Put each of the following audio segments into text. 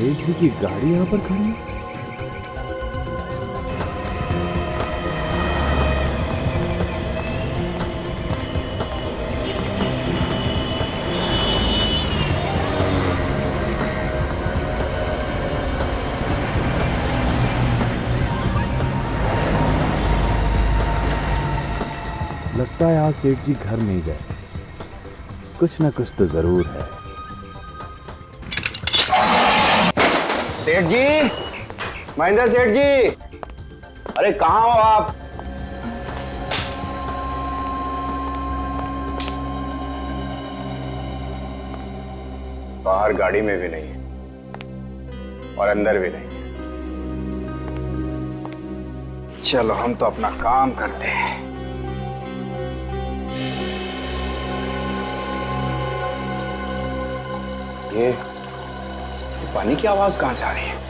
सेठ जी की गाड़ी यहाँ पर खड़ी है। लगता है आज सेठ जी घर नहीं गए, कुछ ना कुछ तो जरूर है। सेठ जी, महेंद्र सेठ जी, अरे कहाँ हो आप? बाहर गाड़ी में भी नहीं है और अंदर भी नहीं है। चलो हम तो अपना काम करते हैं। ये पानी की आवाज कहां से आ रही है?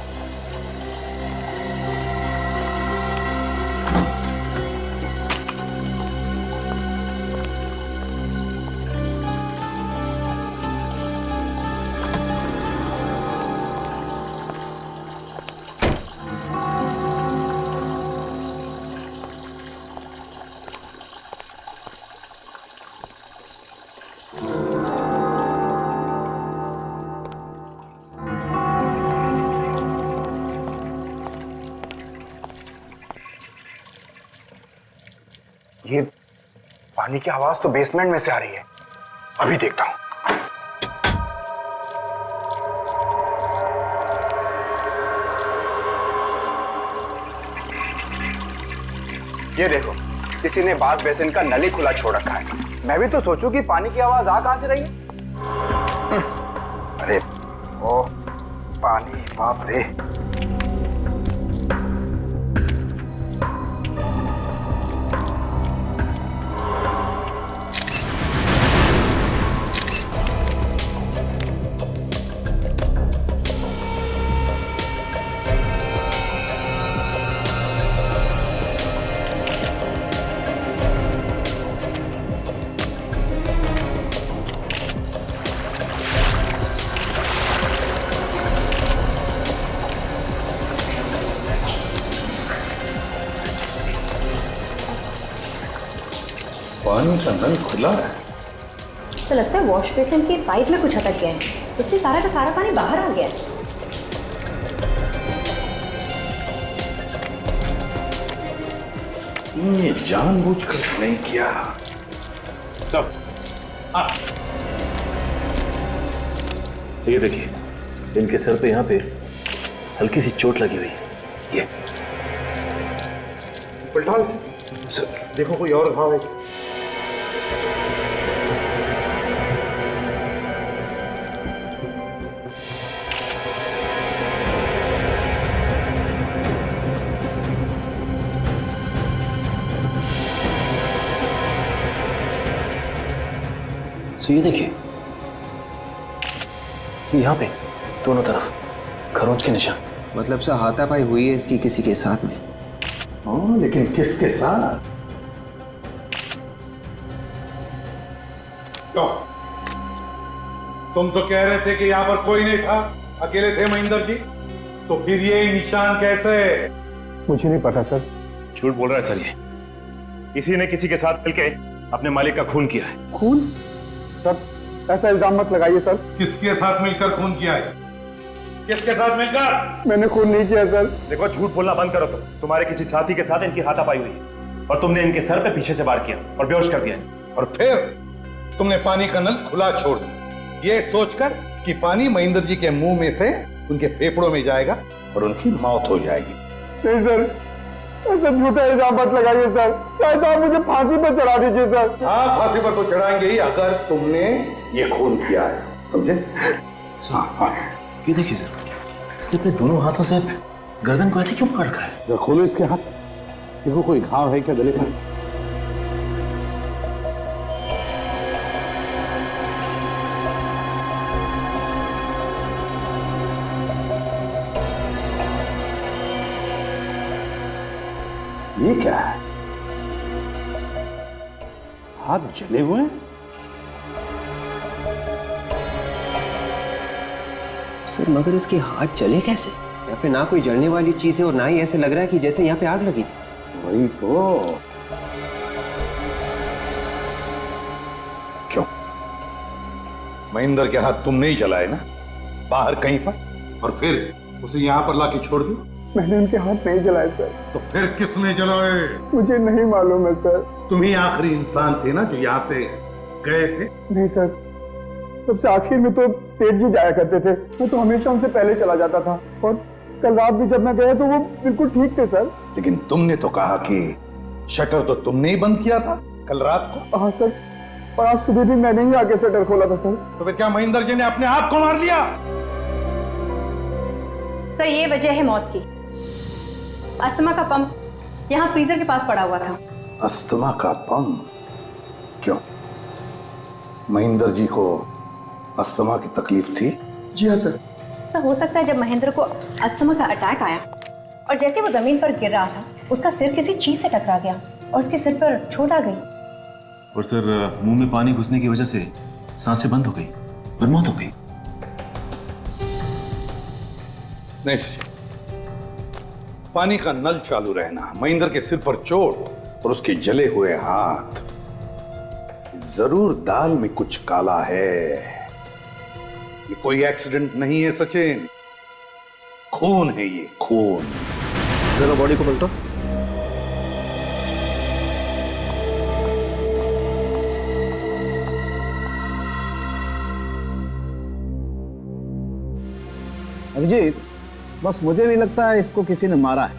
ये पानी की आवाज तो बेसमेंट में से आ रही है। अभी देखता हूं। ये देखो, किसी ने बाथ बेसिन का नली खुला छोड़ रखा है। मैं भी तो सोचूं कि पानी की आवाज आ कहां से रही है। अरे ओ पानी, बाप रे। पानी का नल खुला है। ऐसा लगता है वॉश बेसिन की पाइप में कुछ अटक गया है, इसलिए सारा का सारा पानी बाहर आ गया है। ये जानबूझकर नहीं किया। तब ये देखिए, इनके सर पे यहाँ पे हल्की सी चोट लगी हुई है। ये पलटा इसे, देखो कोई और घाव है। तो ये देखिए, यहाँ पे दोनों तरफ खरोंच के निशान। मतलब से हाथापाई हुई है इसकी किसी के साथ में। हाँ, लेकिन किसके साथ? तो तुम तो कह रहे थे कि यहाँ पर कोई नहीं था, अकेले थे महेंद्र जी, तो फिर ये निशान कैसे? मुझे नहीं पता सर। झूठ बोल रहा है सर, ये किसी ने किसी के साथ मिलके अपने मालिक का खून किया है। खून? सर ऐसा इल्जाम मत लगाइए सर। किसके साथ मिलकर खून किया है? किसके साथ मिलकर? मैंने खून नहीं किया सर। देखो, झूठ बोलना बंद करो। तुम्हारे किसी साथी के साथ इनकी हाथापाई हुई है और तुमने इनके सर पे पीछे से वार किया और बेहोश कर दिया। और फिर तुमने पानी का नल खुला छोड़ दिया, ये सोचकर कि पानी महेंद्र जी के मुंह में से उनके फेफड़ों में जाएगा और उनकी मौत हो जाएगी। नहीं सर, ऐसा झूठा इल्जाम मत लगाइए सर। शायद आप मुझे फांसी पर चढ़ा दीजिए सर। हाँ, फांसी पर तो चढ़ाएंगे ही अगर तुमने ये खून किया है, समझे? ये देखिए सर, इसने अपने दोनों हाथों से गर्दन को ऐसे क्यों पकड़ रखा है? जरा खोलो इसके हाथ, देखो कोई घाव है क्या गले पर। ये क्या है? हाथ जले हुए हैं? सर मगर इसके हाथ चले कैसे? यहाँ पे ना कोई जलने वाली चीज है और ना ही ऐसे लग रहा है कि जैसे यहाँ पे आग लगी थी। वही तो। क्यों? महेंद्र के हाथ तुमने ही जलाए ना, बाहर कहीं पर, और फिर उसे यहाँ पर लाके छोड़ दिया? मैंने उनके हाथ नहीं जलाए सर। तो फिर किसने जलाए? मुझे नहीं मालूम है सर। तुम ही आखिरी इंसान थे ना जो यहाँ से गए थे? नहीं सर, सबसे आखिर में तो सेठ जी जाया करते थे, मैं तो हमेशा उनसे पहले चला जाता था। और कल रात भी जब मैं गया तो वो बिल्कुल ठीक थे सर। लेकिन तुमने तो कहा कि शटर तो तुमने ही बंद किया था कल रात को। हाँ सर, और आज सुबह भी मैंने ही आके शटर खोला था सर। तो फिर क्या महेंद्र जी ने अपने आप को मार लिया? सर ये वजह है मौत की। अस्थमा का पंप यहाँ फ्रीजर के पास पड़ा हुआ था। अस्थमा का पंप? क्यों, महेंद्र जी को अस्थमा की तकलीफ थी? जी हाँ सर। सर हो सकता है जब महेंद्र को अस्थमा का अटैक आया और जैसे वो जमीन पर गिर रहा था उसका सिर किसी चीज से टकरा गया और उसके सिर पर चोट आ गई। और सर मुंह में पानी घुसने की वजह से सांसें बंद हो गई और मौत हो गई। नहीं सर, पानी का नल चालू रहना, महेंद्र के सिर पर चोट और उसके जले हुए हाथ, जरूर दाल में कुछ काला है। ये कोई एक्सीडेंट नहीं है सचिन, खून है ये, खून। जरा बॉडी को पलटो। अभिजीत, बस मुझे नहीं लगता है इसको किसी ने मारा है।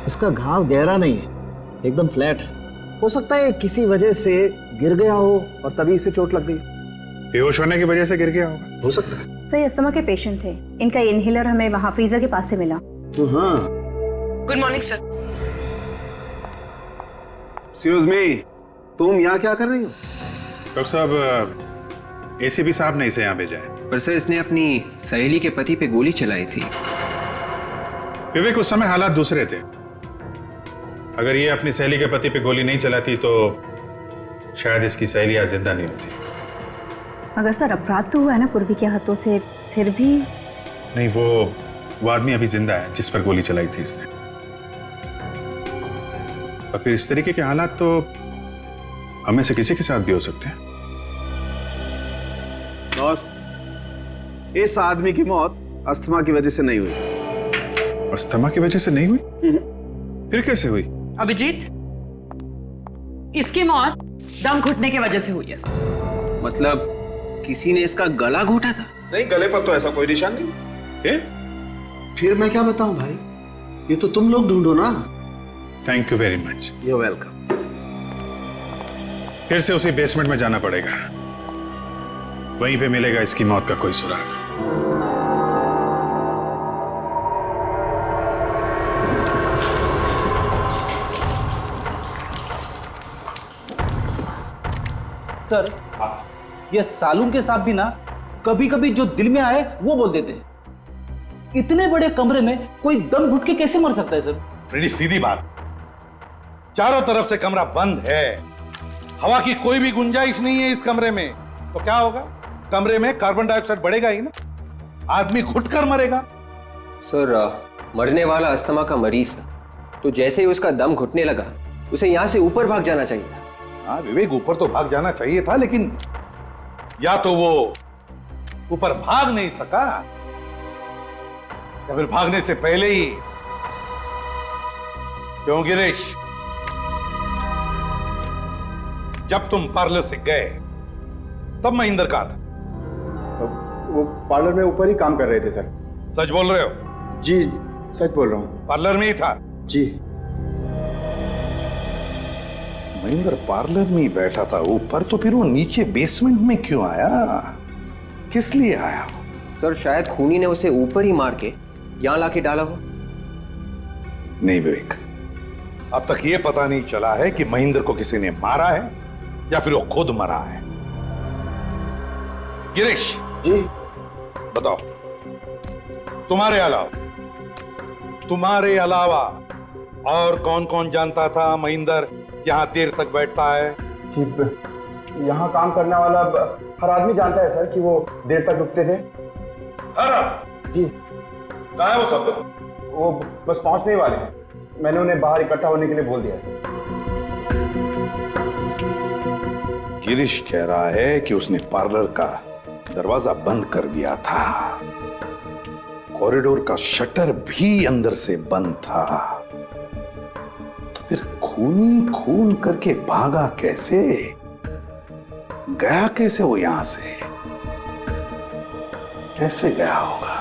इसका घाव गहरा नहीं है, एकदम फ्लैट है। हो सकता है किसी वजह से गिर गया हो और तभी इसे चोट लग गई। बेहोश होने की वजह से गिर गया होगा, हो सकता है। सर अस्थमा के पेशेंट थे, इनका इनहेलर हमें वहाँ फ्रीजर के पास से मिला। हाँ। Good morning sir. Excuse me, तुम यहाँ क्या कर रही हो? डॉक्टर साहब, एसीपी साहब ने इसे यहाँ भेजा है। पर सर इसने अपनी सहेली के पति पे गोली चलाई थी। विवेक, उस समय हालात दूसरे थे। अगर ये अपनी सहेली के पति पे गोली नहीं चलाती तो शायद इसकी सहेली आज जिंदा नहीं होती। मगर सर अपराध तो हुआ है ना पूर्वी के हाथों से, फिर भी। नहीं, वो आदमी अभी जिंदा है जिस पर गोली चलाई थी इसने। और फिर इस तरीके के हालात तो हमें से किसी के साथ भी हो सकते हैं। बॉस, इस आदमी की मौत अस्थमा की वजह से नहीं हुई। अस्थमा की वजह से नहीं हुई? फिर कैसे हुई? अभिजीत, इसकी मौत दम घुटने की वजह से हुई है। मतलब किसी ने इसका गला घोटा था? नहीं, गले पर तो ऐसा कोई निशान नहीं। फिर मैं क्या बताऊं भाई, ये तो तुम लोग ढूंढो ना। Thank you very much. You welcome. फिर से उसी बेसमेंट में जाना पड़ेगा, वहीं पे मिलेगा इसकी मौत का कोई सुराग। सर, ये सालून के साहब भी ना कभी कभी जो दिल में आए वो बोल देते हैं। इतने बड़े कमरे में कोई दम घुट के कैसे मर सकता है सर? बड़ी सीधी बात, चारों तरफ से कमरा बंद है, हवा की कोई भी गुंजाइश नहीं है इस कमरे में, तो क्या होगा? कमरे में कार्बन डाइऑक्साइड बढ़ेगा ही ना, आदमी घुटकर मरेगा। सर मरने वाला अस्थमा का मरीज था, तो जैसे ही उसका दम घुटने लगा उसे यहाँ से ऊपर भाग जाना चाहिए था। हाँ विवेक, ऊपर तो भाग जाना चाहिए था, लेकिन या तो वो ऊपर भाग नहीं सका या फिर भागने से पहले ही। क्यों गिरीश, जब तुम पार्लर से गए तब महेंद्र कहाँ था? वो पार्लर में ऊपर ही काम कर रहे थे सर। सच बोल रहे हो? जी सच बोल रहा हूँ। पार्लर में ही था? जी। महेंद्र पार्लर में ही बैठा था ऊपर, तो फिर वो नीचे बेसमेंट में क्यों आया? किस लिए आया? सर शायद खूनी ने उसे ऊपर ही मार के यहां लाके डाला हो। नहीं विवेक, अब तक ये पता नहीं चला है कि महेंद्र को किसी ने मारा है या फिर वो खुद मरा है। गिरीश जी बताओ, तुम्हारे अलावा और कौन कौन जानता था महेंद्र यहां देर तक बैठता है? जी, यहाँ काम करने वाला हर आदमी जानता है सर कि वो देर तक रुकते थे। जी कहाँ है वो सब लोग? वो बस पहुंचने ही वाले हैं। मैंने उन्हें बाहर इकट्ठा होने के लिए बोल दिया है। गिरीश कह रहा है कि उसने पार्लर का दरवाजा बंद कर दिया था, कॉरिडोर का शटर भी अंदर से बंद था, तो फिर खून खून करके भागा कैसे? गया कैसे वो यहां से? कैसे गया होगा?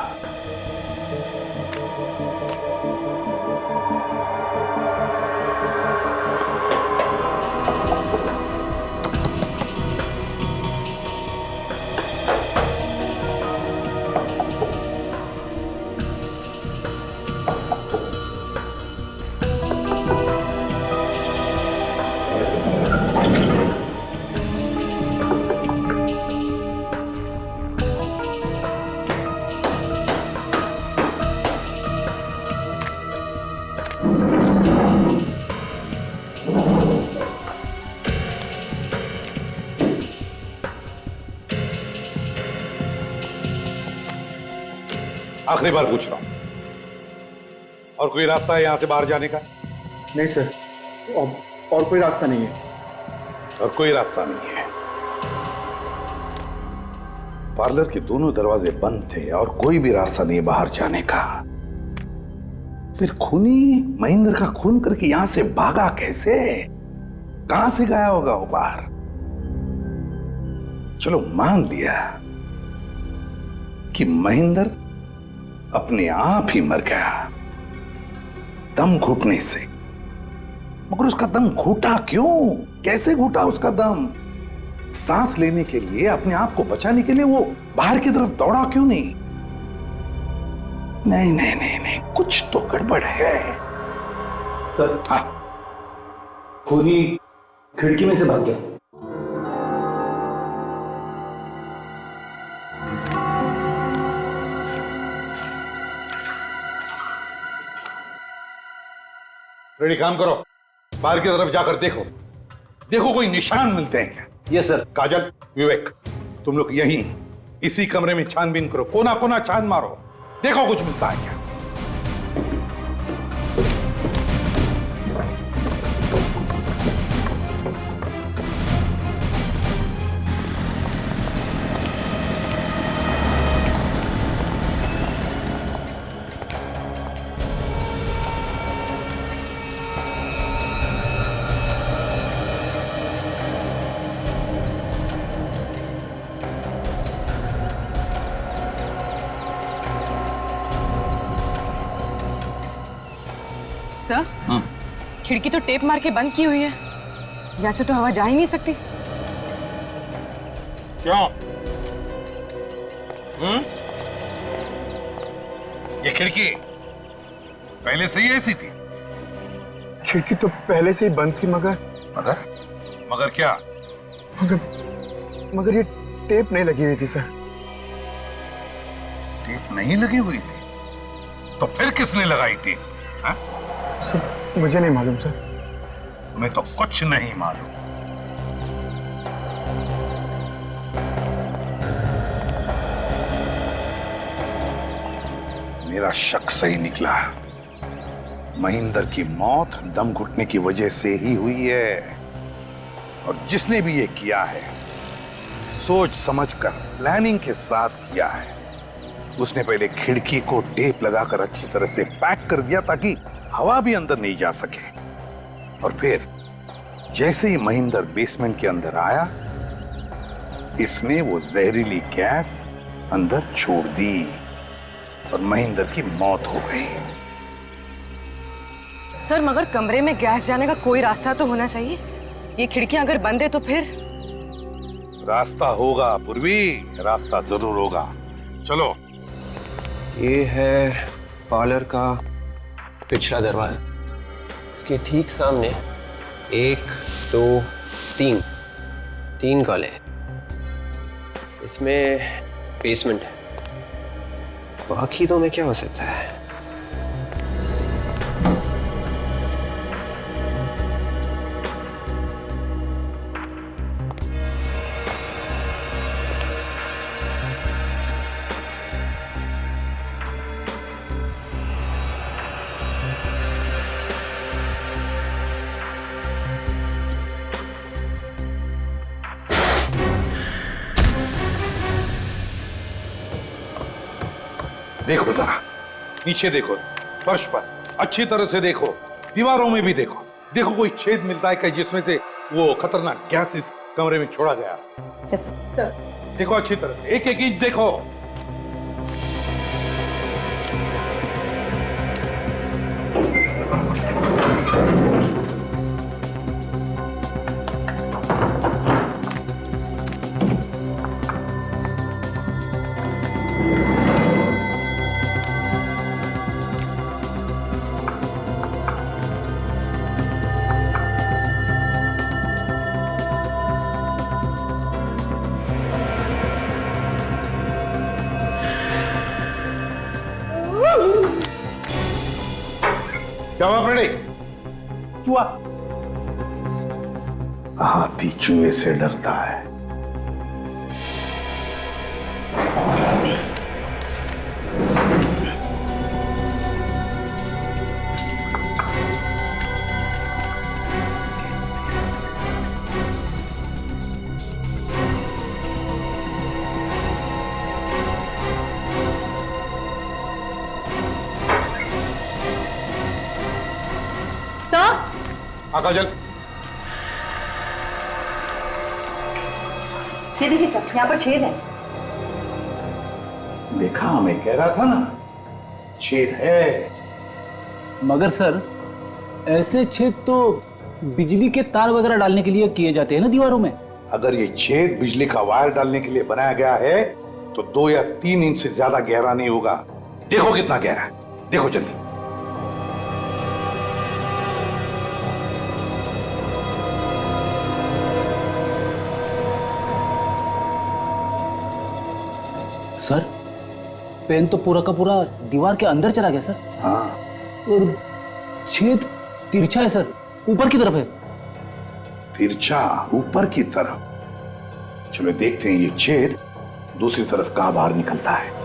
आखिरी बार पूछ रहा हूं, और कोई रास्ता है यहां से बाहर जाने का? नहीं सर, और कोई रास्ता नहीं है। और कोई रास्ता नहीं है। पार्लर के दोनों दरवाजे बंद थे और कोई भी रास्ता नहीं बाहर जाने का। फिर खूनी महेंद्र का खून करके यहां से भागा कैसे? कहां से गया होगा वो बाहर? चलो मान लिया कि महेंद्र अपने आप ही मर गया दम घुटने से, मगर उसका दम घुटा क्यों? कैसे घुटा उसका दम? सांस लेने के लिए, अपने आप को बचाने के लिए वो बाहर की तरफ दौड़ा क्यों नहीं? नहीं नहीं नहीं नहीं, कुछ तो गड़बड़ है। सर, हाँ, खूनी खिड़की में से भाग गया। रेडी, काम करो, बाहर की तरफ जाकर देखो, देखो कोई निशान मिलते हैं क्या? Yes sir. काजल, विवेक, तुम लोग यहीं इसी कमरे में छानबीन करो, कोना कोना छान मारो, देखो कुछ मिलता है क्या। सर, खिड़की तो टेप मार के बंद की हुई है, वैसे तो हवा जा ही नहीं सकती। क्यों? ये खिड़की पहले से ही ऐसी थी? खिड़की तो पहले से ही बंद थी, मगर मगर क्या? मगर ये टेप नहीं लगी हुई थी सर। टेप नहीं लगी हुई थी? तो फिर किसने लगाई टेप? हाँ? सर मुझे नहीं मालूम सर। तुम्हें तो कुछ नहीं मालूम। मेरा शक सही निकला, महेंद्र की मौत दम घुटने की वजह से ही हुई है, और जिसने भी ये किया है सोच समझकर प्लानिंग के साथ किया है। उसने पहले खिड़की को टेप लगाकर अच्छी तरह से पैक कर दिया ताकि हवा भी अंदर नहीं जा सके, और फिर जैसे ही महेंद्र बेसमेंट के अंदर आया, इसने वो जहरीली गैस अंदर छोड़ दी और महेंद्र की मौत हो गई। सर, मगर कमरे में गैस जाने का कोई रास्ता तो होना चाहिए। ये खिड़कियां अगर बंद है तो फिर? रास्ता होगा पूर्वी, रास्ता जरूर होगा। चलो। ये है पार्लर का पिछला दरवाजा, इसके ठीक सामने 1 2 3 कॉले, इसमें बेसमेंट है। बाकी तो में क्या हो सकता है? देखो जरा, नीचे देखो, फर्श पर अच्छी तरह से देखो, दीवारों में भी देखो। देखो कोई छेद मिलता है क्या जिसमें से वो खतरनाक गैस इस कमरे में छोड़ा गया? देखो अच्छी तरह से, एक एक इंच देखो। क्या हुआ फ्रेडी? चूहा। हाथी चूहे से डरता है। काजल, ये देखिए सर, यहाँ पर छेद है। देखा, मैं कह रहा था ना, छेद है। मगर सर, ऐसे छेद तो बिजली के तार वगैरह डालने के लिए किए जाते हैं ना दीवारों में। अगर ये छेद बिजली का वायर डालने के लिए बनाया गया है तो 2 या 3 इंच से ज्यादा गहरा नहीं होगा। देखो कितना गहरा है, देखो जल्दी। सर, पेन तो पूरा का पूरा दीवार के अंदर चला गया सर। हाँ। और छेद तिरछा है सर, ऊपर की तरफ है। तिरछा ऊपर की तरफ? चलो देखते हैं ये छेद दूसरी तरफ कहां बाहर निकलता है।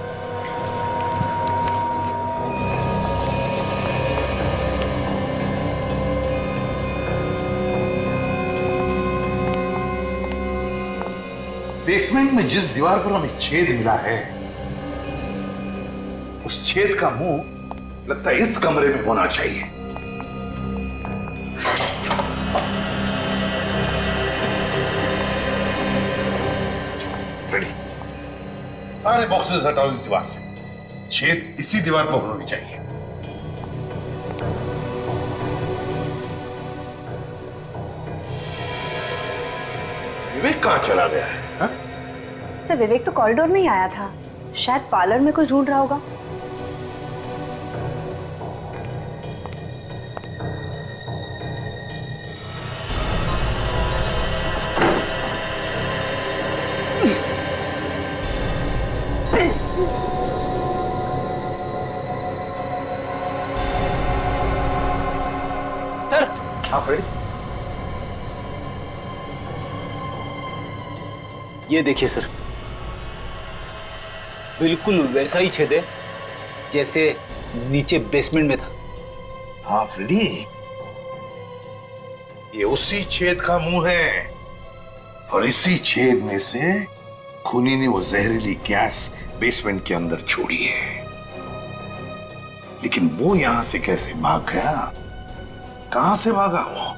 बेसमेंट में जिस दीवार पर हमें छेद मिला है, उस छेद का मुंह लगता है इस कमरे में होना चाहिए। रेडी, सारे बॉक्सेस हटाओ इस दीवार से। छेद इसी दीवार पर होनी चाहिए। विवेक कहां चला गया है? सर, विवेक तो कॉरिडोर में ही आया था, शायद पार्लर में कुछ ढूंढ रहा होगा। सर, हाँ फ्रेडी, ये देखिए सर, बिल्कुल वैसा ही छेद है जैसे नीचे बेसमेंट में था। हाँ फ्रेडी, ये उसी छेद का मुंह है और इसी छेद में से खूनी ने वो जहरीली गैस बेसमेंट के अंदर छोड़ी है। लेकिन वो यहां से कैसे भाग गया? कहां से भागा वो?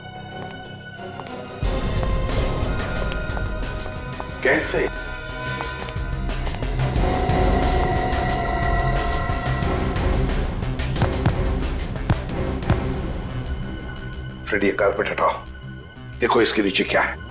कैसे? फ्रेडी, ये कारपेट हटाओ, देखो इसके नीचे क्या है।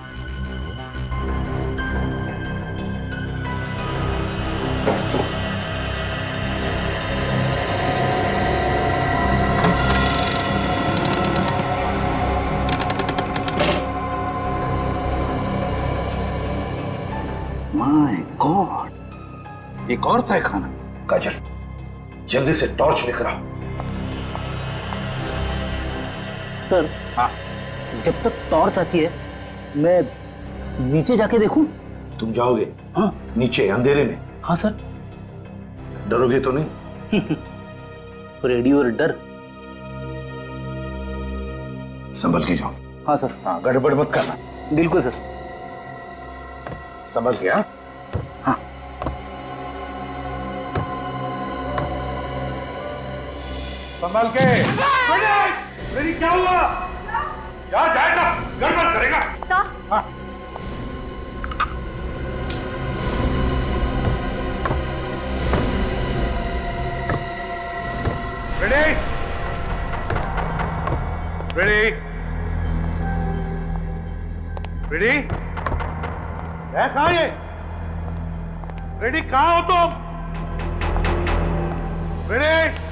माय गॉड, एक और तय खाना। काजल, जल्दी से टॉर्च लेकर आओ। सर, हाँ, जब तक टॉर्च आती है मैं नीचे जाके देखूं? तुम जाओगे? हाँ। नीचे अंधेरे में? हाँ सर। डरोगे तो नहीं? रेडियो और डर। संभल के जाओ। हाँ सर। हाँ, गड़बड़ मत करना। बिल्कुल सर। समझ गया? हाँ। संभाल के। फ्रेडी क्या हुआ? क्या जाएगा? गड़बड़ करेगा। सर। हाँ। रेडी? रेडी? रेडी? है कहाँ ये? रेडी कहाँ हो तुम? रेडी?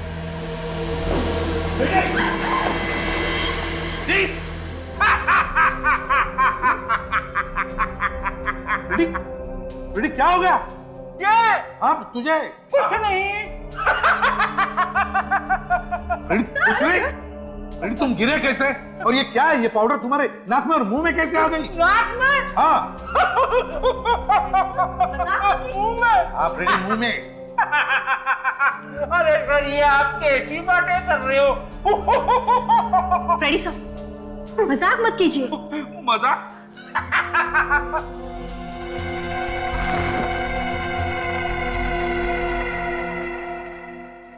रेडी क्या हो गया? आप तुझे कुछ नहीं। कुछ नहीं? रेडी तुम गिरे कैसे? और ये क्या है? ये पाउडर तुम्हारे नाक में और मुंह में कैसे आ गई? नाक में? हाँ। मुंह में? आप रेडी मुंह में? अरे सर ये आप कैसी बातें कर रहे हो? फ्रेडी सर, मजाक मत कीजिए। मजाक?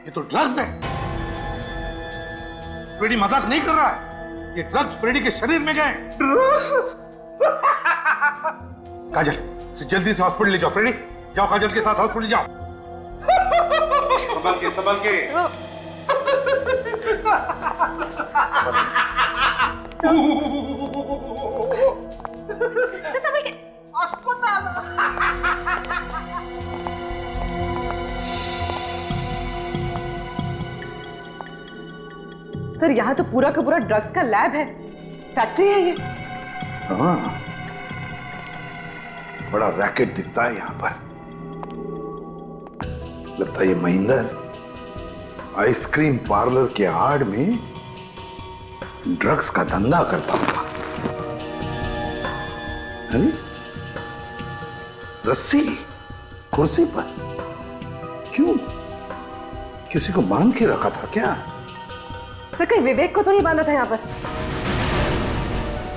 ये तो ड्रग्स है। फ्रेडी मजाक नहीं कर रहा है। ये ड्रग्स फ्रेडी के शरीर में गए। काजल जल्दी से हॉस्पिटल ले जाओ। फ्रेडी जाओ, काजल के साथ हॉस्पिटल जाओ। संभाल के, संभाल के। संभाल के। सर यहाँ तो पूरा का पूरा ड्रग्स का लैब है, फैक्ट्री है ये। हाँ, बड़ा रैकेट दिखता है यहाँ पर। लगता है ये महेंद्र आइसक्रीम पार्लर के आड़ में ड्रग्स का धंधा करता होगा। अरे रस्सी कुर्सी पर क्यों? किसी को बांध के रखा था क्या? सर कहीं विवेक को तो नहीं बांधा था यहाँ पर?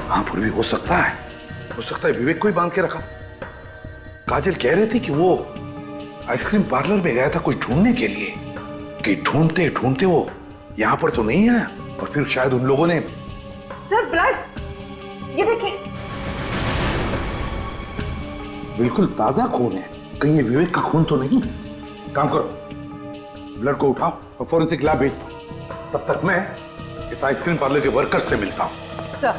हाँ, फिर भी हो सकता है। हो सकता है विवेक को ही बांध के रखा। काजल कह रही थी कि वो आइसक्रीम पार्लर में गया था कुछ ढूंढने के लिए, कि ढूंढते ढूंढते वो यहां पर तो नहीं आया और फिर शायद उन लोगों ने। सर ब्लड, ये देखिए। बिल्कुल ताजा खून है। कहीं ये विवेक का खून तो नहीं? काम करो, ब्लड को उठाओ और फोरेंसिक लैब भेज दो। तब तक मैं इस आइसक्रीम पार्लर के वर्कर से मिलता हूं। सर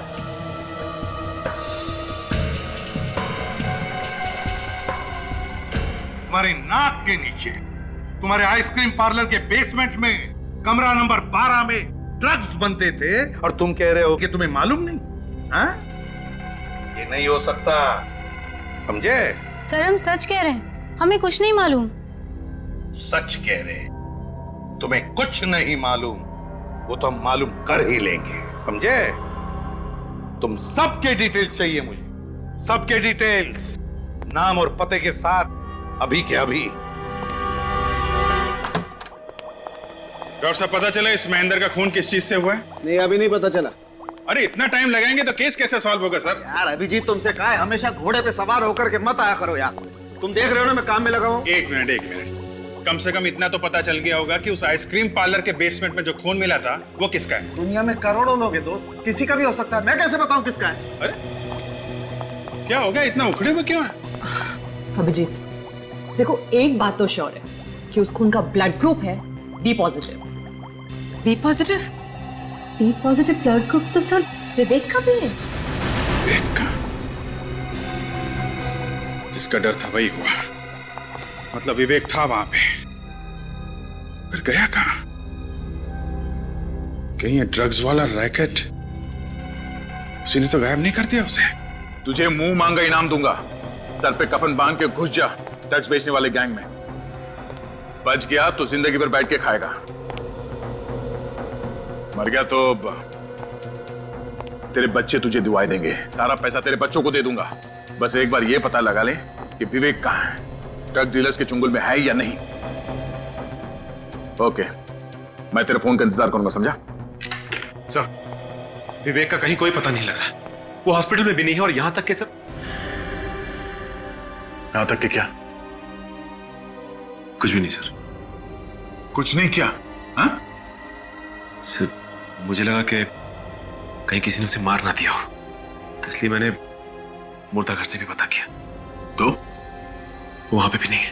तुम्हारी नाक के नीचे, तुम्हारे आइसक्रीम पार्लर के बेसमेंट में कमरा नंबर 12 में ड्रग्स बनते थे और तुम कह रहे हो कि तुम्हें मालूम नहीं? हाँ? ये नहीं हो सकता, समझे? सर हम सच कह रहे हैं, हमें कुछ नहीं मालूम। सच कह रहे, तुम्हें कुछ नहीं मालूम, वो तो हम मालूम कर ही लेंगे, समझे? तुम सबके डिटेल्स चाहिए मुझे, सबके डिटेल्स, नाम और पते के साथ, अभी के अभी। डॉक्टर साहब पता चला इस महेंद्र का खून किस चीज से हुआ है? नहीं, अभी नहीं पता चला। अरे इतना टाइम लगाएंगे तो केस कैसे सॉल्व होगा सर? यार अभिजीत तुमसे कहा है हमेशा घोड़े पे सवार होकर के मत आया करो यार। तुम देख रहे हो ना मैं काम में लगा हूं। एक मिनट, कम से कम इतना तो पता चल गया होगा कि उस आइसक्रीम पार्लर के बेसमेंट में जो खून मिला था वो किसका है? दुनिया में करोड़ों लोग हैं दोस्त, किसी का भी हो सकता है, मैं कैसे बताऊं किसका है? अरे क्या हो गया, इतना उखड़े हुए क्यों है? अभिजीत देखो, एक बात तो श्योर है कि उस खून का ब्लड ग्रुप है B positive. B positive? B positive blood group तो सर विवेक का भी है। विवेक का? जिसका डर था वही हुआ। मतलब विवेक था वहां पे, फिर गया कहां? कहीं ये ड्रग्स वाला रैकेट किसी ने तो गायब नहीं कर दिया उसे? तुझे मुंह मांगा इनाम दूंगा, सर पे कफन बांध के घुस जा ड्रग्स बेचने वाले गैंग में। बच गया तो जिंदगी भर बैठ के खाएगा, मर गया तो तेरे बच्चे तुझे दुआएं देंगे, सारा पैसा तेरे बच्चों को दे दूंगा। बस एक बार ये पता लगा ले कि विवेक कहां है, ड्रग डीलर्स के चुंगल में है या नहीं। ओके, मैं तेरे फोन का इंतजार करूंगा, समझा? सर विवेक का कहीं कोई पता नहीं लग रहा, वो हॉस्पिटल में भी नहीं है और यहां तक के सर। यहां तक के क्या? कुछ भी नहीं सर। कुछ नहीं क्या? हाँ? सर, मुझे लगा कि कहीं किसी ने उसे मार ना दिया हो, इसलिए मैंने मुर्दा घर से भी पता किया, तो वो वहां पे भी नहीं है।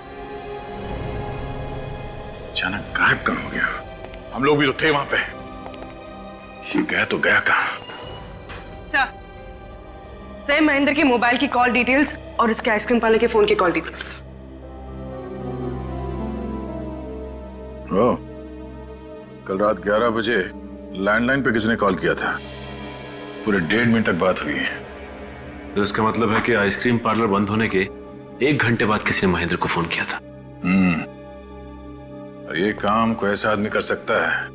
अचानक गायब कहाँ हो गया? हम लोग भी तो थे वहां पे। ये गया तो गया कहाँ? सर महेंद्र के मोबाइल की कॉल डिटेल्स और उसके आइसक्रीम पार्लर के फोन की कॉल डिटेल्स। ओ, कल रात 11 बजे लैंडलाइन पे किसने कॉल किया था? पूरे 1.5 मिनट तक बात हुई है। तो इसका मतलब है कि आइसक्रीम पार्लर बंद होने के 1 घंटे बाद किसी ने महेंद्र को फोन किया था। और ये काम कोई ऐसा आदमी कर सकता है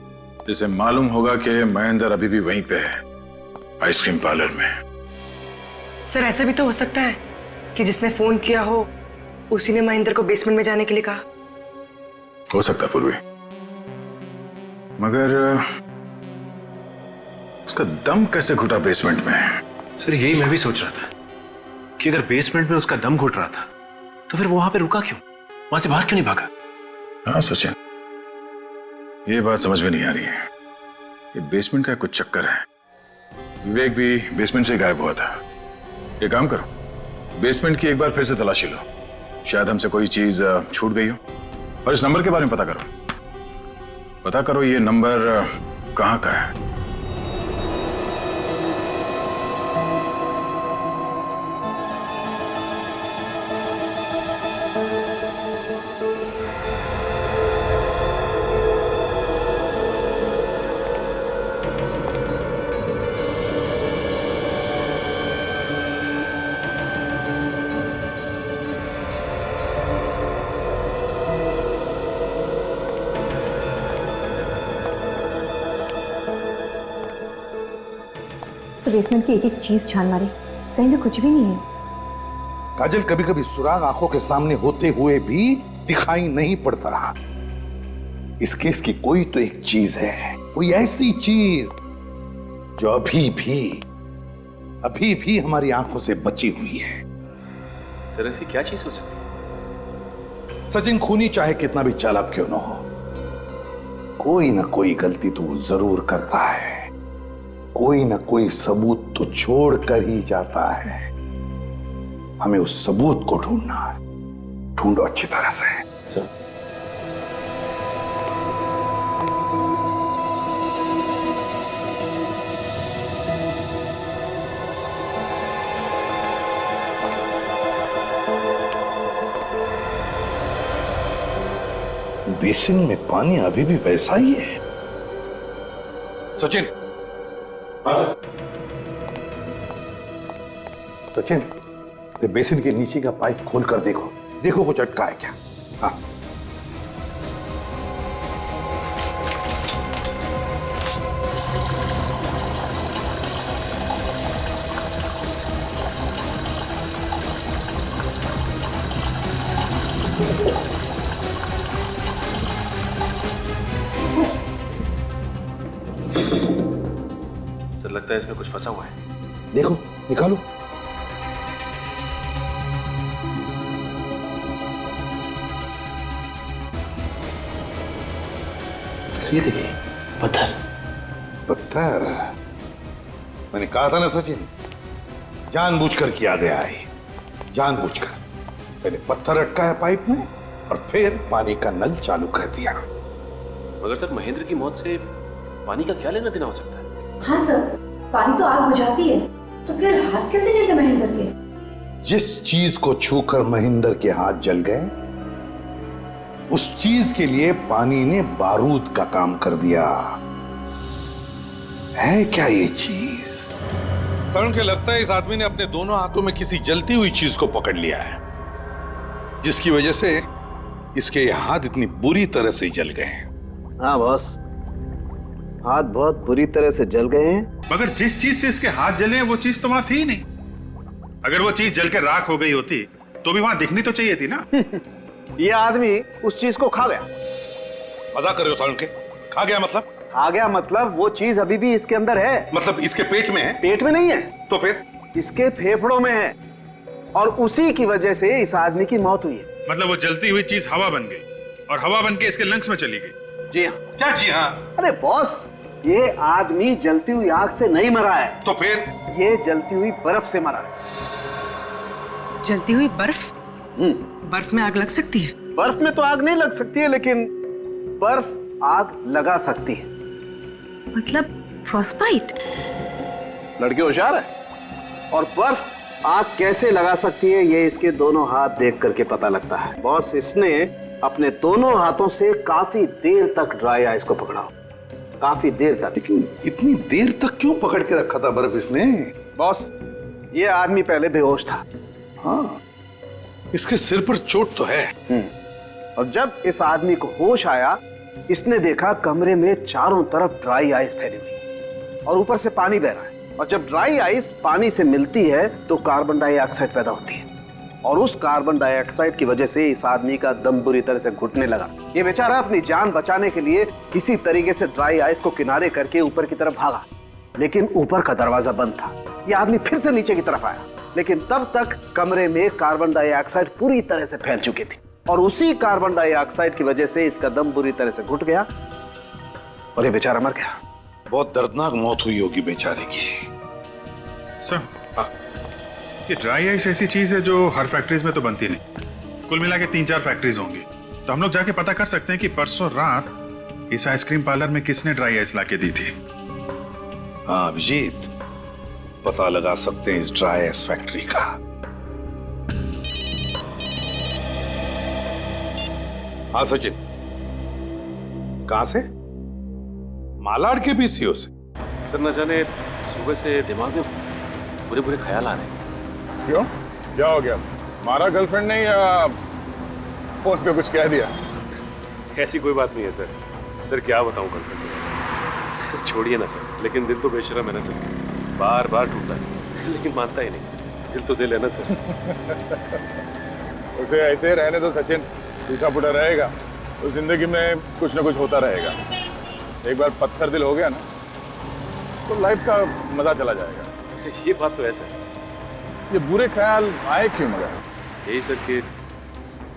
जिसे मालूम होगा कि महेंद्र अभी भी वहीं पे है, आइसक्रीम पार्लर में। सर ऐसा भी तो हो सकता है कि जिसने फोन किया हो उसी ने महेंद्र को बेसमेंट में जाने के लिए कहा। हो सकता है पूर्वी, मगर उसका दम कैसे घुटा बेसमेंट में? सर यही मैं भी सोच रहा था कि अगर बेसमेंट में उसका दम घुट रहा था तो फिर वो वहां पे रुका क्यों, वहां से बाहर क्यों नहीं भागा? हाँ सचिन, ये बात समझ में नहीं आ रही है। ये बेसमेंट का कुछ चक्कर है। विवेक भी बेसमेंट से गायब हुआ था। ये काम करो, बेसमेंट की एक बार फिर से तलाशी लो, शायद हमसे कोई चीज छूट गई हो। और इस नंबर के बारे में पता करो ये नंबर कहाँ का है। बेसमेंट की एक एक चीज छान मारी, कहीं भी कुछ भी नहीं है। काजल, कभी कभी सुराग आंखों के सामने होते हुए भी दिखाई नहीं पड़ता। इस केस की कोई तो एक चीज है, कोई ऐसी चीज जो अभी भी हमारी आंखों से बची हुई है। सर ऐसी क्या चीज हो सकती है? सचिन, खूनी चाहे कितना भी चालाक क्यों ना हो, कोई ना कोई गलती तो वो जरूर करता है। कोई ना कोई सबूत तो छोड़ कर ही जाता है। हमें उस सबूत को ढूंढना है। ढूंढो अच्छी तरह से। सर बेसिन में पानी अभी भी वैसा ही है। सचिन, सचिन, बेसिन के नीचे का पाइप खोल कर देखो कुछ अटका है क्या? हाँ। सर लगता है इसमें कुछ फंसा हुआ है। देखो, निकालो। ये देखिए, पत्थर। मैंने कहा था ना सचिन, जानबूझकर किया गया है। जानबूझकर पहले पत्थर अटकाया पाइप में और फिर पानी का नल चालू कर दिया। मगर सर महेंद्र की मौत से पानी का क्या लेना देना हो सकता है? हाँ सर, पानी तो आग बुझाती है, तो फिर हाथ कैसे जलते महेंद्र के? जिस चीज को छूकर महेंद्र के हाथ जल गए, उस चीज के लिए पानी ने बारूद का काम कर दिया। है क्या ये चीज? सरण के लगता है इस आदमी ने अपने दोनों हाथों में किसी जलती हुई चीज को पकड़ लिया है, जिसकी वजह से इसके हाथ इतनी बुरी तरह से जल गए हैं। हाँ बॉस, हाथ बहुत बुरी तरह से जल गए हैं। मगर जिस चीज से इसके हाथ जले हैं वो चीज तो वहां थी ही नहीं। अगर वो चीज जल के राख हो गई होती तो भी वहां दिखनी तो चाहिए थी ना। ये आदमी उस चीज को खा गया। मजाक कर रहे हो सारुण के? खा गया मतलब? खा गया मतलब वो चीज अभी भी इसके अंदर है। मतलब इसके पेट में है? पेट में नहीं है तो फिर? इसके फेफड़ों में है, और उसी की वजह से इस आदमी की मौत हुई है। मतलब वो जलती हुई चीज हवा बन गई और हवा बन के इसके लंग्स में चली गई। जी हाँ। क्या जी हाँ? अरे बॉस, ये आदमी जलती हुई आग से नहीं मरा है। तो फिर? ये जलती हुई बर्फ से मरा है। जलती हुई बर्फ? बर्फ में आग लग सकती है? बर्फ में तो आग नहीं लग सकती है, लेकिन बर्फ आग लगा सकती है। मतलब फ्रॉस्टबाइट? लड़के होशियार है। और बर्फ आग कैसे लगा सकती है ये इसके दोनों हाथ देख करके पता लगता है। बॉस, इसने अपने दोनों हाथों से काफी देर तक ड्राई आइस को पकड़ा, काफी देर तक। लेकिन इतनी देर तक क्यों पकड़ के रखा था बर्फ इसने? बॉस, ये आदमी पहले बेहोश था। हाँ, इसके सिर पर चोट तो है। और जब इस आदमी को होश आया, इसने देखा कमरे में चारों तरफ ड्राई आइस फैली हुई और ऊपर से पानी बह रहा है। और जब ड्राई आइस पानी से मिलती है तो कार्बन डाइऑक्साइड पैदा होती है, और उस कार्बन डाइऑक्साइड की वजह से इस आदमी का दम बुरी तरह से घुटने लगा। ये बेचारा अपनी जान बचाने के लिए किसी तरीके से ड्राई आइस को किनारे करके ऊपर की तरफ भागा, लेकिन ऊपर का दरवाजा बंद था। ये आदमी फिर से नीचे की तरफ आया, लेकिन तब तक कमरे में कार्बन डाइऑक्साइड पूरी तरह से फैल चुकी थी, और उसी कार्बन डाइऑक्साइड की वजह से इसका दम बुरी तरह से घुट गया और ये बेचारा मर गया। बहुत दर्दनाक मौत हुई होगी बेचारे की। सर, ये ड्राई आइस ऐसी चीज है जो हर फैक्ट्रीज में तो बनती नहीं। कुल मिला के 3-4 फैक्ट्रीज होंगी। तो हम लोग जाके पता कर सकते हैं कि परसों रात इस आइसक्रीम पार्लर में किसने ड्राई आइस लाके दी थी। हाँ अभिजीत, पता लगा सकते हैं इस ड्राई आइस फैक्ट्री का। हाँ सचिन, कहां से? मालाड के पीसीओ से। सर, न जाने सुबह से दिमाग में बुरे बुरे ख्याल आ रहे हैं। क्यों, क्या हो गया? मारा गर्लफ्रेंड ने या फोन पे कुछ कह दिया? ऐसी कोई बात नहीं है सर। सर क्या बताऊं गर्लफ्रेंड, छोड़िए ना सर। लेकिन दिल तो बेशरम है ना सर, बार बार टूटता है लेकिन मानता ही नहीं। दिल तो दिल है ना सर। उसे ऐसे रहने दो सचिन, टूटा फूटा रहेगा तो जिंदगी में कुछ ना कुछ होता रहेगा। एक बार पत्थर दिल हो गया ना तो लाइफ का मजा चला जाएगा। ये बात तो ऐसा है। ये बुरे ख्याल आए क्यों मगर? यही सर कि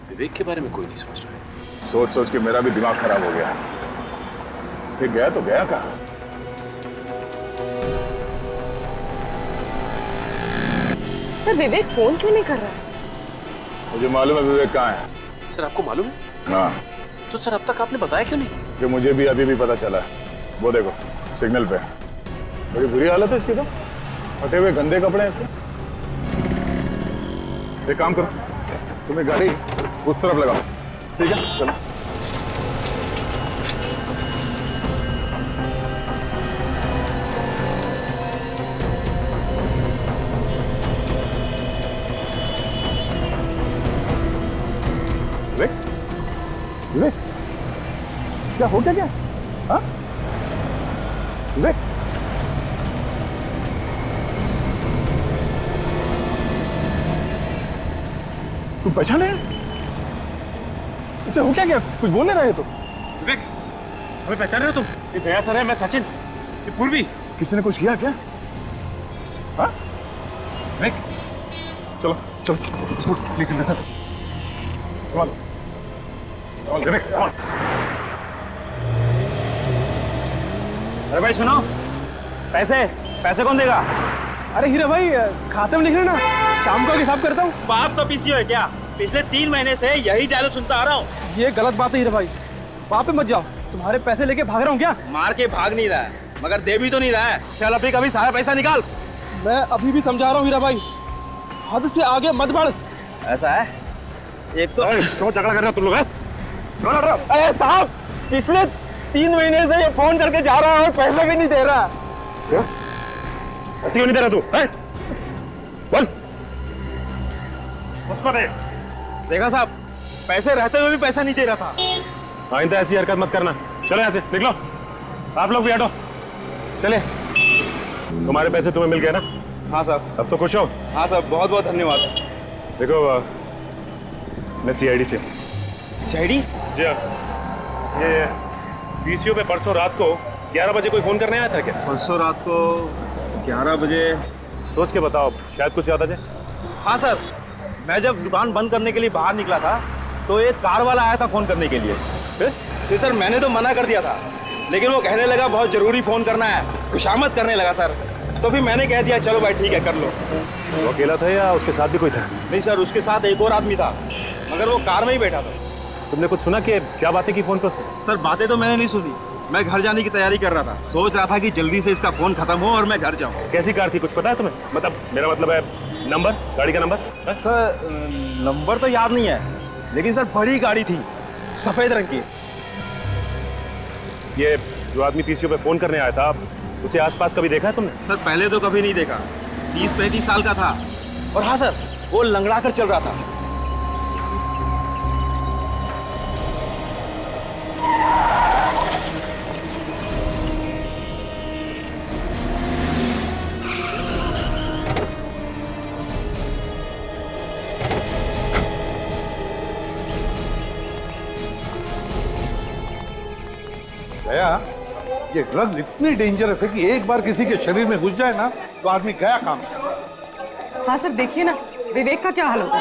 विवेक के बारे में कोई नहीं सोच रहा है। सोच सोच के मेरा भी दिमाग खराब हो गया। फिर गया तो गया कहाँ? सर, विवेक फोन क्यों नहीं कर रहा है? मुझे मालूम है विवेक कहाँ है। सर आपको मालूम है? हाँ। तो सर अब तक आपने बताया क्यों नहीं? कि मुझे भी अभी भी पता चला। वो देखो सिग्नल पे, बड़ी बुरी हालत है इसकी तो। फटे हुए गंदे कपड़े हैं इसके। एक काम करो, तुम्हें गाड़ी उस तरफ लगाओ, ठीक है? चलो। विवेक, विवेक, क्या हो गया? हाँ विवेक, तुम पहचाने? इसे हो क्या? कुछ बोल नहीं रहे तो? विवेक, हमें पहचाने हो तुम? ये दया सर है, मैं सचिन, ये पूर्वी। किसी ने कुछ किया क्या? हाँ? विवेक, चलो चलो, प्लीज इन सर। संभालो, संभाल विवेक, संभाल। अरे भाई सुनो, पैसे कौन देगा? अरे हीरा भाई, खाते में लिख रहे ना, शाम को हिसाब करता हूँ। बाप का पीसीओ है क्या? पिछले 3 महीने से यही डायलॉग सुनता आ रहा हूँ। ये गलत बात है हीरा भाई, वहाँ पे मत जाओ। तुम्हारे पैसे लेके भाग रहा हूँ क्या? मार के भाग नहीं रहा है, मगर दे भी तो नहीं रहा है। चल अभी कभी सारा पैसा निकाल। मैं अभी भी समझा रहा हूँ हीरा भाई, हद से आगे मत बढ़। ऐसा है? एक तो क्यों झगड़ा कर रहे हो तुम लोग? अरे साहब, पिछले 3 महीने से ये फोन करके जा रहा है, पैसे भी नहीं दे रहा। क्यों नहीं दे रहा तू? बोल। उसको दे। देखा साहब, पैसे रहते हुए भी पैसा नहीं दे रहा था। आइंदा ऐसी हरकत मत करना। चलो यहाँ से निकलो, आप लोग भी हटो। चले, तुम्हारे पैसे तुम्हें मिल गए ना? हाँ साहब। अब तो खुश हो? हाँ साहब, बहुत बहुत धन्यवाद। देखो, मैं सीआईडी से। सीआईडी? जी हाँ। ये पीसीओ पे परसों रात को 11 बजे कोई फोन करने आया था क्या? परसों रात को 11 बजे? सोच के बताओ, शायद कुछ याद आ जाए। हाँ सर, मैं जब दुकान बंद करने के लिए बाहर निकला था तो एक कार वाला आया था फोन करने के लिए। फिर सर मैंने तो मना कर दिया था, लेकिन वो कहने लगा बहुत जरूरी फोन करना है, खुशामद करने लगा सर। तो फिर मैंने कह दिया चलो भाई ठीक है कर लो। वो अकेला था या उसके साथ भी कोई था? नहीं सर, उसके साथ एक और आदमी था, मगर वो कार में ही बैठा था। तुमने कुछ सुना कि क्या बातें की फोन पे उसने? सर बातें तो मैंने नहीं सुनी, मैं घर जाने की तैयारी कर रहा था, सोच रहा था कि जल्दी से इसका फोन खत्म हो और मैं घर जाऊं। कैसी कार थी कुछ पता है तुम्हें? मतलब मेरा मतलब है नंबर, गाड़ी का नंबर। सर नंबर तो याद नहीं है, लेकिन सर बड़ी गाड़ी थी, सफेद रंग की। ये जो आदमी पीसीओ पे फोन करने आया था, उसे आसपास कभी देखा है तुमने? सर पहले तो कभी नहीं देखा, 30-35 साल का था, और हाँ सर वो लंगड़ा कर चल रहा था। गया, ये ड्रग्स इतनी डेंजरस है कि एक बार किसी के शरीर में घुस जाए ना तो आदमी गया काम से। हाँ सर देखिए ना, विवेक का क्या हाल होगा?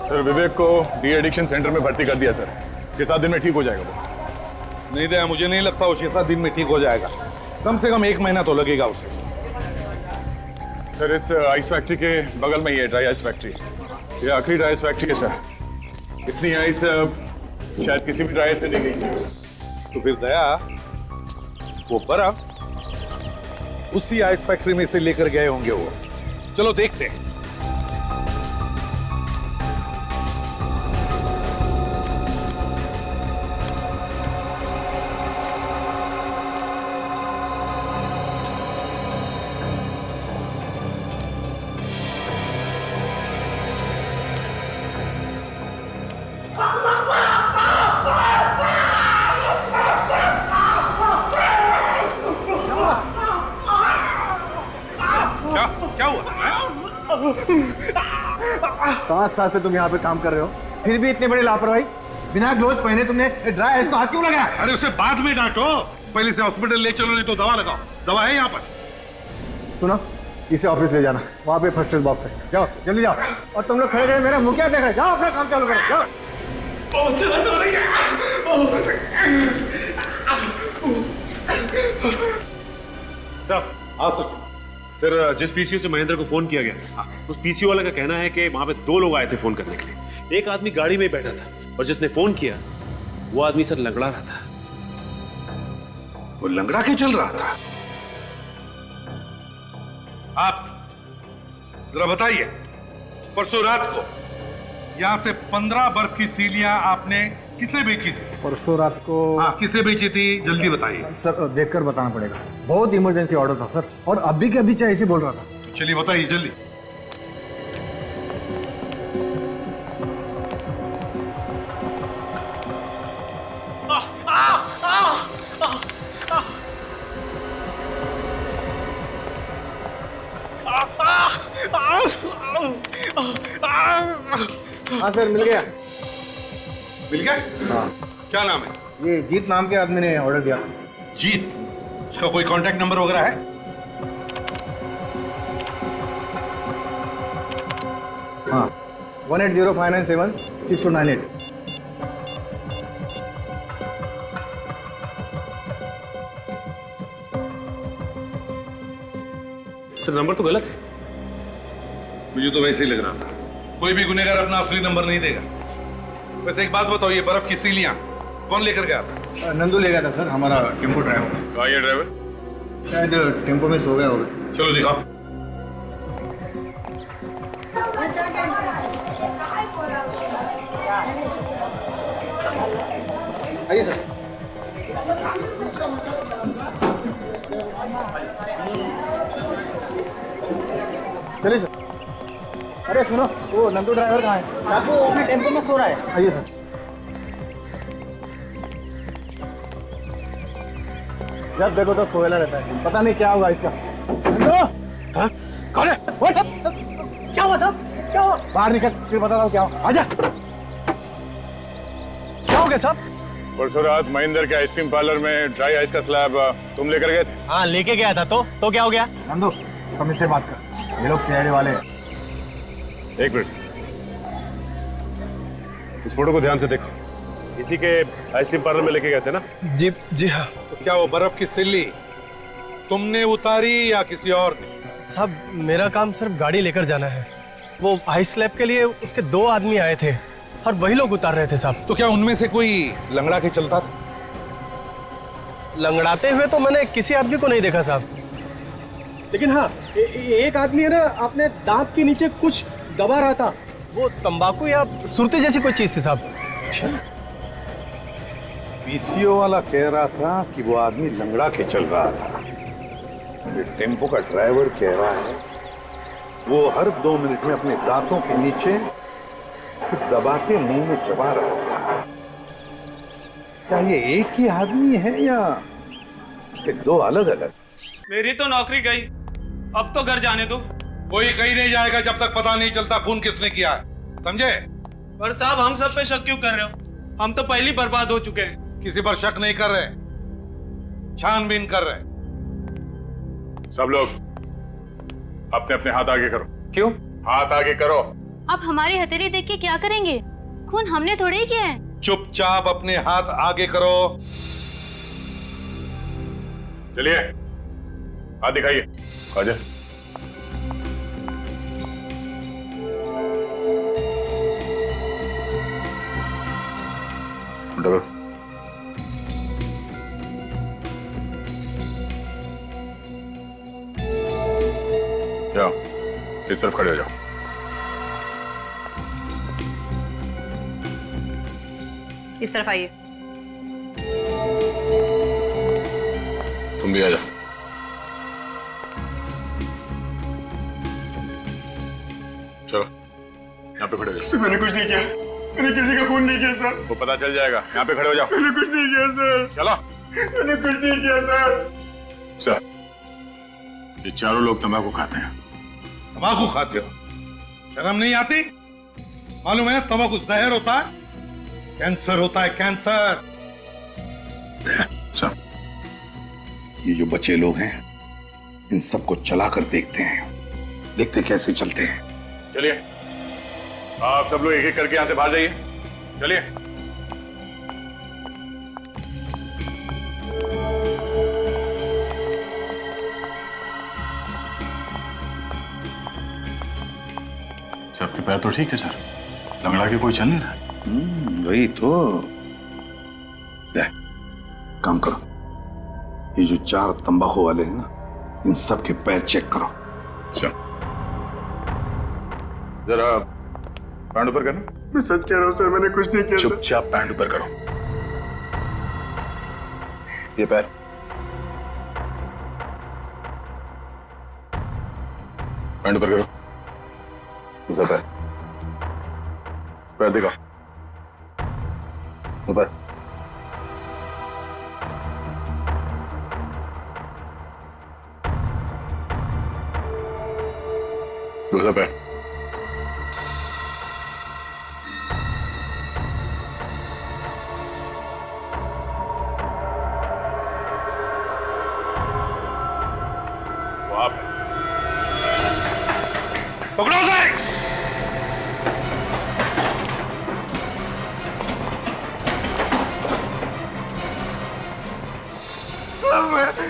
सर विवेक को डी एडिक्शन सेंटर में भर्ती कर दिया सर, 6-7 दिन में ठीक हो जाएगा वो। नहीं दया, मुझे नहीं लगता वो 6-7 दिन में ठीक हो जाएगा, कम से कम 1 महीना तो लगेगा उसे। सर इस आइस फैक्ट्री के बगल में ही है ड्राई आइस फैक्ट्री, ये आखिरी ड्राई आइस फैक्ट्री है सर। इतनी आइस शायद किसी भी ड्राई आइस से नहीं गई। तो फिर दया वो बर्फ उसी आइस फैक्ट्री में से लेकर गए होंगे वो। चलो देखते हैं। क्या हुआ? 5 साल से तुम यहाँ पे काम कर रहे हो, फिर भी इतनी बड़ी लापरवाही? बिना ग्लोव्स पहने तुमने ड्राई आइस को हाथ क्यों लगाया? अरे उसे बाद में डांटो, पहले से हॉस्पिटल ले चलो, नहीं तो दवा लगाओ। दवा है यहाँ पर। सुनो, इसे ऑफिस ले जाना, वहाँ पे फर्स्ट एड बॉक्स है, जाओ जल्दी जाओ। और तुम लोग खड़े खड़े मेरा मुंह क्या देख रहे? जाओ अपना काम चालू करो, जाओ। सर जिस पीसीओ से महेंद्र को फोन किया गया था, उस पीसीओ वाले का कहना है कि वहां पे 2 लोग आए थे फोन करने के लिए। एक आदमी गाड़ी में ही बैठा था और जिसने फोन किया वो आदमी सर लंगड़ा रहा था। वो लंगड़ा के चल रहा था? आप जरा बताइए, परसों रात को यहां से 15 बर्फ की सीलियां आपने किसे बेची थी? परसों रात को? हाँ, किसे बेची थी जल्दी बताइए। सर देखकर बताना पड़ेगा, बहुत इमरजेंसी ऑर्डर था सर, और अभी के अभी चाहे ऐसे बोल रहा था। तो चलिए बताइए जल्दी। हाँ सर मिल गया। मिल गया? हाँ। क्या नाम है? ये जीत नाम के आदमी ने ऑर्डर दिया। जीत? उसका कोई कांटेक्ट नंबर वगैरह है? हाँ 1805976298। सर नंबर तो गलत है। मुझे तो वैसे ही लग रहा था, कोई भी गुनहगार अपना असली नंबर नहीं देगा। वैसे एक बात बताओ, ये बर्फ की सीलियां कौन लेकर गया था? नंदू ले गया था सर, हमारा टेम्पो ड्राइवर। कहाँ ये ड्राइवर? शायद टेम्पो में सो गया होगा। चलो दिखाओ। आइए सर। चलिए सर। अरे सुनो, वो नंदू ड्राइवर कहाँ है? साहब वो अपने टेम्पो में सो रहा है। आइए सर। जब देखो तो सोएला रहता है, पता नहीं क्या होगा इसका। हाँ? कौन है? क्या हुआ साहब? क्या हुआ? बाहर निकल, फिर बता रहा हूँ क्या हुआ। आजा। क्या हो गया साहब? परसों रात महेंद्र के आइसक्रीम पार्लर में ड्राई आइस का स्लैब तुम लेकर गए थे? हाँ लेके गया था, तो क्या हो गया? नंदू तुम इससे बात कर, ये लोग सीआईडी वाले हैं। एक मिनट, इस फोटो को ध्यान से देखो। इसी के आइसक्रीम पार्लर में लेके गए थे ना? जी जी हाँ। तो क्या वो बर्फ की सिल्ली तुमने उतारी या किसी और ने? साहब मेरा काम सिर्फ गाड़ी लेकर जाना है। वो आइस स्लैब के लिए उसके 2 आदमी आए थे और वही लोग उतार रहे थे साहब। तो क्या उनमें से कोई लंगड़ा के चलता था? लंगड़ाते हुए तो मैंने किसी आदमी को नहीं देखा साहब, लेकिन हाँ एक आदमी है ना अपने दांत के नीचे कुछ दबा रहा था। वो तंबाकू या सुरती जैसी कोई चीज थी साहब। अच्छा, पीसीओ वाला कह रहा था कि वो आदमी लंगड़ा के चल रहा था। ये टेम्पो का ड्राइवर कह रहा है वो हर 2 मिनट में अपने दांतों के नीचे कुछ दबा के मुंह में चबा रहा था। क्या ये एक ही आदमी है या ये 2 अलग अलग? मेरी तो नौकरी गई, अब तो घर जाने दो। कोई कहीं नहीं जाएगा जब तक पता नहीं चलता खून किसने किया है, समझे? पर साहब हम सब पे शक क्यों कर रहे हो? हम तो पहले ही बर्बाद हो चुके हैं। किसी पर शक नहीं कर रहे, छानबीन कर रहे। सब लोग अपने अपने हाथ आगे करो। क्यों? हाथ आगे करो। आप हमारी हथेली देख के क्या करेंगे? खून हमने थोड़े ही किया है। चुपचाप अपने हाथ आगे करो। चलिए हाथ दिखाइए। आजा। उठो। जाओ, इस तरफ खड़े हो जाओ। इस तरफ आइए। तुम भी आ जाओ। चलो यहाँ पे खड़े हो जाओ। मैंने कुछ नहीं किया, मैंने किसी का खून नहीं किया सर। वो पता चल जाएगा, यहाँ पे खड़े हो जाओ। मैंने कुछ नहीं किया सर। चलो। मैंने कुछ नहीं किया सर। सर, ये चारों लोग तंबाकू खाते हैं। तंबाकू खाते हो? शर्म नहीं आती? मालूम है तंबाकू जहर होता है, कैंसर होता है, कैंसर। सर, ये जो बच्चे लोग हैं इन सबको चला कर देखते हैं, देखते कैसे चलते हैं। चलिए आप सब लोग एक एक करके यहां से बाहर जाइए। चलिए। सबके पैर तो ठीक है सर, लंगड़ा के कोई चल नहीं रहा। वही तो। काम करो, ये जो 4 तंबाकू वाले हैं ना, इन सब के पैर चेक करो। जरा पैंट ऊपर करना। मैं सच कह रहा हूँ सर, मैंने कुछ नहीं किया। चुपचाप पैंट ऊपर करो। ये पैर। पैंट ऊपर करो। दूसरा पैर। पैर दिखाओ ऊपर। दूसरा पैर। वहां पे पकड़ो उसे।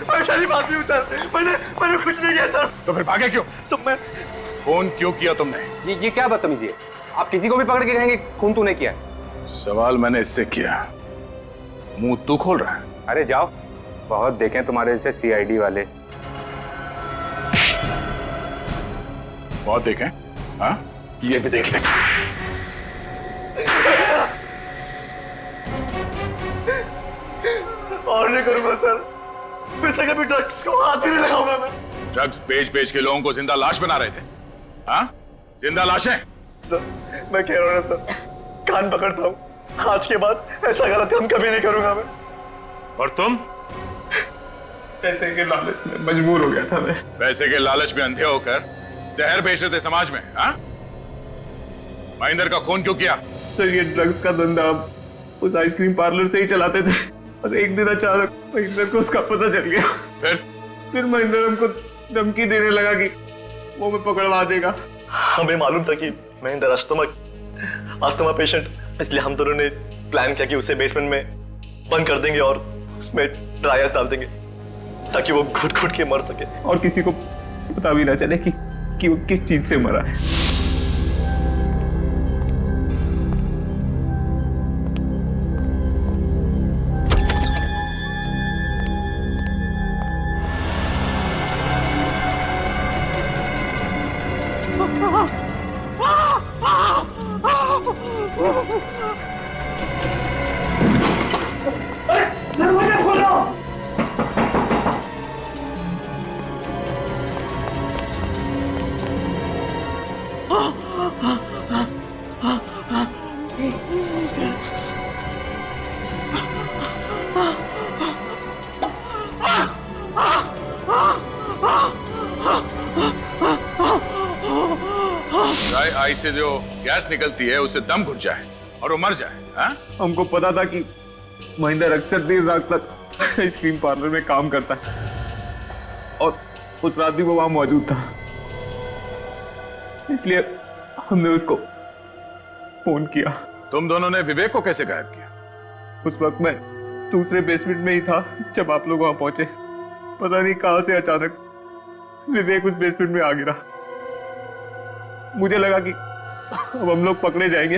मैं शरीफ आदमी हूँ सर, मैंने कुछ नहीं किया सर। तो फिर भागे क्यों? तो मैं फोन क्यों किया तुमने? ये क्या बदतमीजी है? आप किसी को भी पकड़ के कहेंगे खून तूने किया है? सवाल मैंने इससे किया, मुंह तू खोल रहा है। अरे जाओ, बहुत देखें तुम्हारे जैसे सीआईडी वाले। बहुत देखें? हाँ, ये भी देख ले। और नहीं करूंगा सर, वैसे कभी ड्रग्स को हाथ भी नहीं लगाऊंगा मैं। ड्रग्स बेच के लोगों को जिंदा लाश बना रहे थे। हाँ, जिंदा लाशें। सर मैं कह रहा हूँ ना सर, कान पकड़ता हूँ, आज के बाद ऐसा गलत काम कभी नहीं करूंगा मैं। और तुम? पैसे के लालच में मजबूर हो गया था मैं। पैसे के लालच में अंधे होकर जहर बेच रहे थे समाज में। हाँ, महेंद्र का खून क्यों किया? सर ये ड्रग्स का धंधा उस आइसक्रीम पार्लर से ही चलाते थे, और एक दिन अचानक महेंद्र को उसका पता चल गया। फिर महेंद्र हमको धमकी देने लगा कि वो हमें पकड़वा देगा। हमें मालूम था कि महेंद्र अस्थमा पेशेंट इसलिए हम दोनों ने प्लान किया कि उसे बेसमेंट में बंद कर देंगे और उसमें ड्राई आइस डाल देंगे ताकि वो घुट घुट के मर सके और किसी को पता भी ना चले कि वो किस चीज से मरा है। दरवाजा खोलो। ड्राई आइस से जो गैस निकलती है उससे दम घुट जाए और वो मर जाए। हाँ? हमको पता था कि महेंद्र अक्सर देर रात तक आइसक्रीम पार्लर में काम करता है और उस रात भी वो वहां मौजूद था, इसलिए हमने उसको फोन किया। तुम दोनों ने विवेक को कैसे गायब किया? उस वक्त मैं दूसरे बेसमेंट में ही था जब आप लोग वहां पहुंचे। पता नहीं कहां से अचानक विवेक उस बेसमेंट में आ गिरा। मुझे लगा कि अब हम लोग पकड़े जाएंगे,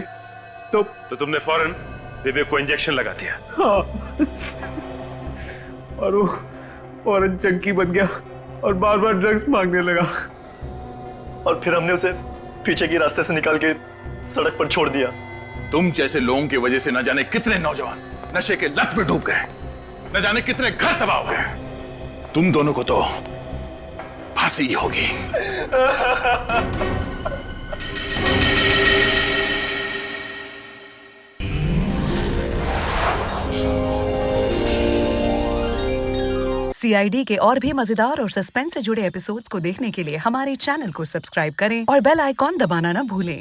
तो तुमने फौरन विवेक को इंजेक्शन लगा दिया। हाँ। और वो फौरन चंकी बन गया और बार बार ड्रग्स मांगने लगा। और फिर हमने उसे पीछे की रास्ते से निकाल के सड़क पर छोड़ दिया। तुम जैसे लोगों की वजह से न जाने कितने नौजवान नशे के लत में डूब गए, न जाने कितने घर तबाह हो गए। तुम दोनों को तो फांसी होगी। CID के और भी मजेदार और सस्पेंस से जुड़े एपिसोड्स को देखने के लिए हमारे चैनल को सब्सक्राइब करें और बेल आइकॉन दबाना ना भूलें।